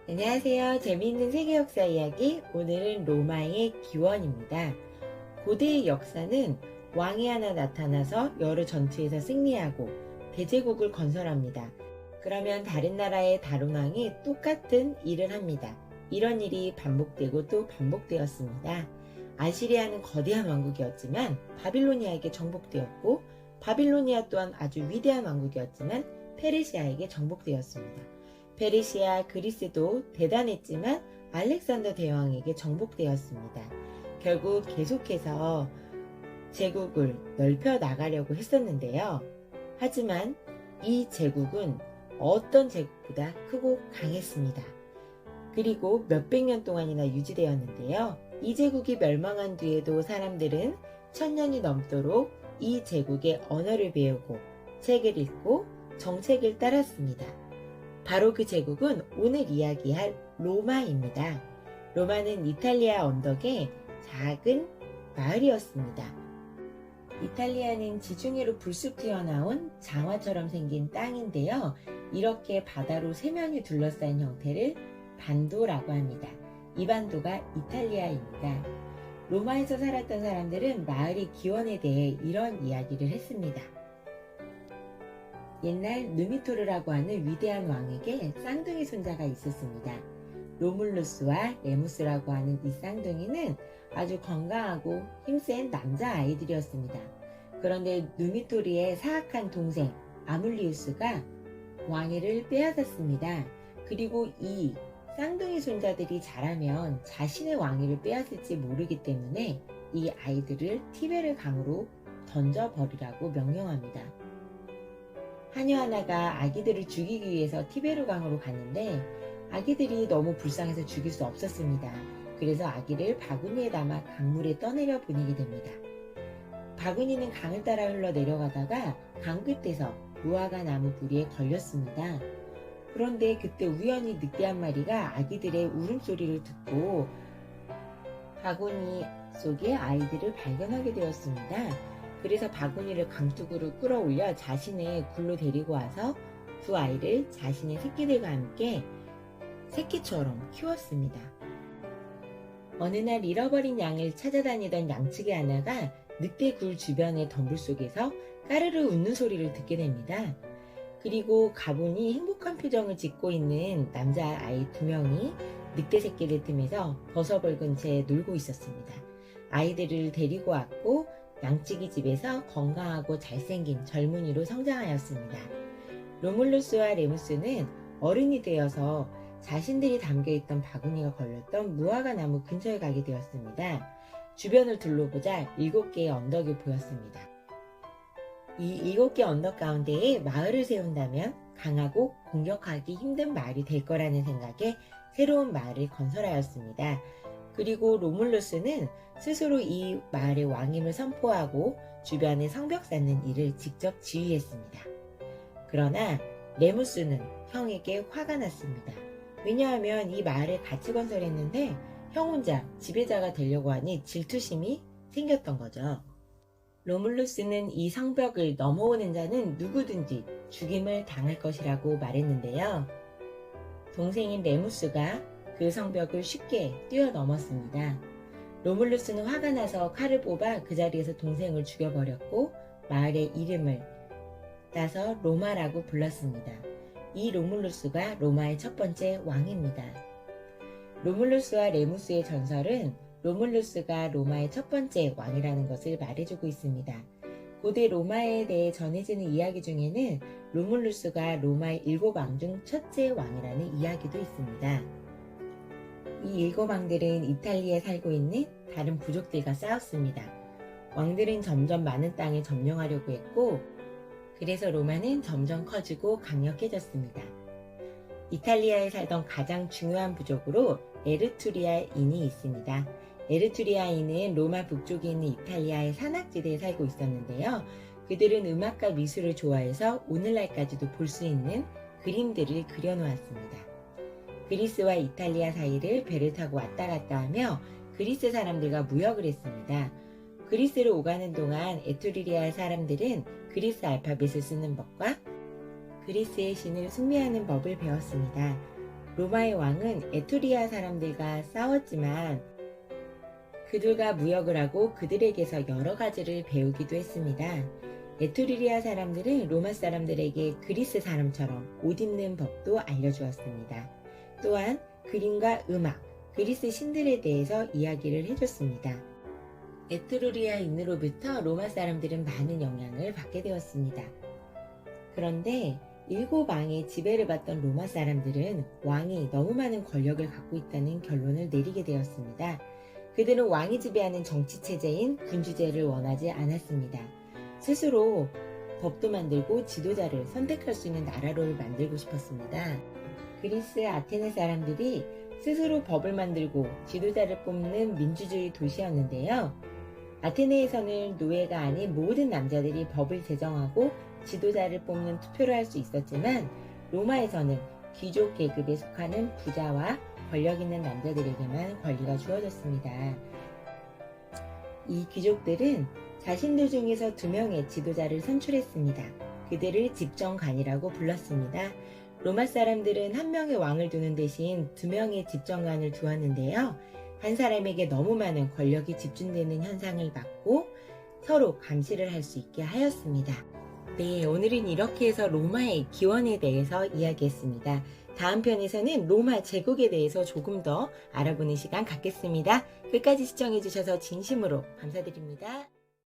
안녕하세요. 재미있는 세계 역사 이야기, 오늘은 로마의 기원입니다. 고대의 역사는 왕이 하나 나타나서 여러 전투에서 승리하고 대제국을 건설합니다. 그러면 다른 나라의 다른 왕이 똑같은 일을 합니다. 이런 일이 반복되고 또 반복되었습니다. 아시리아는 거대한 왕국이었지만 바빌로니아에게 정복되었고, 바빌로니아 또한 아주 위대한 왕국이었지만 페르시아에게 정복되었습니다. 페르시아, 그리스도 대단했지만 알렉산더 대왕에게 정복되었습니다. 결국 계속해서 제국을 넓혀 나가려고 했었는데요. 하지만 이 제국은 어떤 제국보다 크고 강했습니다. 그리고 몇백 년 동안이나 유지되었는데요. 이 제국이 멸망한 뒤에도 사람들은 1000년이 넘도록 이 제국의 언어를 배우고 책을 읽고 정책을 따랐습니다. 바로 그 제국은 오늘 이야기할 로마입니다. 로마는 이탈리아 언덕의 작은 마을이었습니다. 이탈리아는 지중해로 불쑥 튀어나온 장화처럼 생긴 땅인데요. 이렇게 바다로 세면이 둘러싼 형태를 반도라고 합니다. 이 반도가 이탈리아입니다. 로마에서 살았던 사람들은 마을의 기원에 대해 이런 이야기를 했습니다. 옛날 누미토르라고 하는 위대한 왕에게 쌍둥이 손자가 있었습니다. 로물루스와 레무스라고 하는 이 쌍둥이는 아주 건강하고 힘센 남자아이들이었습니다. 그런데 누미토르의 사악한 동생 아물리우스가 왕위를 빼앗았습니다. 그리고 이 쌍둥이 손자들이 자라면 자신의 왕위를 빼앗을지 모르기 때문에 이 아이들을 티베르 강으로 던져버리라고 명령합니다. 하녀 하나가 아기들을 죽이기 위해서 티베르 강으로 갔는데 아기들이 너무 불쌍해서 죽일 수 없었습니다. 그래서 아기를 바구니에 담아 강물에 떠내려 보내게 됩니다. 바구니는 강을 따라 흘러 내려가다가 강 끝에서 무화과 나무 뿌리에 걸렸습니다. 그런데 그때 우연히 늑대 한 마리가 아기들의 울음소리를 듣고 바구니 속에 아이들을 발견하게 되었습니다. 그래서 바구니를 강둑으로 끌어올려 자신의 굴로 데리고 와서 두 아이를 자신의 새끼들과 함께 새끼처럼 키웠습니다. 어느 날 잃어버린 양을 찾아다니던 양치기 하나가 늑대 굴 주변의 덤불 속에서 까르르 웃는 소리를 듣게 됩니다. 그리고 가보니 행복한 표정을 짓고 있는 남자아이 2명이 늑대 새끼를 틈에서 벗어벌근 채 놀고 있었습니다. 아이들을 데리고 왔고 양치기 집에서 건강하고 잘생긴 젊은이로 성장하였습니다. 로물루스와 레무스는 어른이 되어서 자신들이 담겨있던 바구니가 걸렸던 무화과 나무 근처에 가게 되었습니다. 주변을 둘러보자 7개의 언덕이 보였습니다. 이 7개 언덕 가운데에 마을을 세운다면 강하고 공격하기 힘든 마을이 될 거라는 생각에 새로운 마을을 건설하였습니다. 그리고 로물루스는 스스로 이 마을의 왕임을 선포하고 주변에 성벽 쌓는 일을 직접 지휘했습니다. 그러나 레무스는 형에게 화가 났습니다. 왜냐하면 이 마을을 같이 건설했는데 형 혼자 지배자가 되려고 하니 질투심이 생겼던 거죠. 로물루스는 이 성벽을 넘어오는 자는 누구든지 죽임을 당할 것이라고 말했는데요. 동생인 레무스가 그 성벽을 쉽게 뛰어넘었습니다. 로물루스는 화가 나서 칼을 뽑아 그 자리에서 동생을 죽여버렸고 마을의 이름을 따서 로마라고 불렀습니다. 이 로물루스가 로마의 첫 번째 왕입니다. 로물루스와 레무스의 전설은 로물루스가 로마의 첫 번째 왕이라는 것을 말해주고 있습니다. 고대 로마에 대해 전해지는 이야기 중에는 로물루스가 로마의 7왕 중 첫째 왕이라는 이야기도 있습니다. 이 7왕들은 이탈리아에 살고 있는 다른 부족들과 싸웠습니다. 왕들은 점점 많은 땅을 점령하려고 했고 그래서 로마는 점점 커지고 강력해졌습니다. 이탈리아에 살던 가장 중요한 부족으로 에르투리아인이 있습니다. 에르투리아인은 로마 북쪽에 있는 이탈리아의 산악지대에 살고 있었는데요. 그들은 음악과 미술을 좋아해서 오늘날까지도 볼 수 있는 그림들을 그려놓았습니다. 그리스와 이탈리아 사이를 배를 타고 왔다 갔다 하며 그리스 사람들과 무역을 했습니다. 그리스를 오가는 동안 에투리리아 사람들은 그리스 알파벳을 쓰는 법과 그리스의 신을 숭배하는 법을 배웠습니다. 로마의 왕은 에투리아 사람들과 싸웠지만 그들과 무역을 하고 그들에게서 여러 가지를 배우기도 했습니다. 에투리아 사람들은 로마 사람들에게 그리스 사람처럼 옷 입는 법도 알려주었습니다. 또한 그림과 음악, 그리스 신들에 대해서 이야기를 해줬습니다. 에트루리아인으로부터 로마 사람들은 많은 영향을 받게 되었습니다. 그런데 일곱 왕의 지배를 받던 로마 사람들은 왕이 너무 많은 권력을 갖고 있다는 결론을 내리게 되었습니다. 그들은 왕이 지배하는 정치 체제인 군주제를 원하지 않았습니다. 스스로 법도 만들고 지도자를 선택할 수 있는 나라로 만들고 싶었습니다. 그리스 아테네 사람들이 스스로 법을 만들고 지도자를 뽑는 민주주의 도시였는데요. 아테네에서는 노예가 아닌 모든 남자들이 법을 제정하고 지도자를 뽑는 투표를 할 수 있었지만 로마에서는 귀족 계급에 속하는 부자와 권력 있는 남자들에게만 권리가 주어졌습니다. 이 귀족들은 자신들 중에서 2명의 지도자를 선출했습니다. 그들을 집정관이라고 불렀습니다. 로마 사람들은 1명의 왕을 두는 대신 2명의 집정관을 두었는데요. 한 사람에게 너무 많은 권력이 집중되는 현상을 막고 서로 감시를 할 수 있게 하였습니다. 네, 오늘은 이렇게 해서 로마의 기원에 대해서 이야기했습니다. 다음 편에서는 로마 제국에 대해서 조금 더 알아보는 시간 갖겠습니다. 끝까지 시청해주셔서 진심으로 감사드립니다.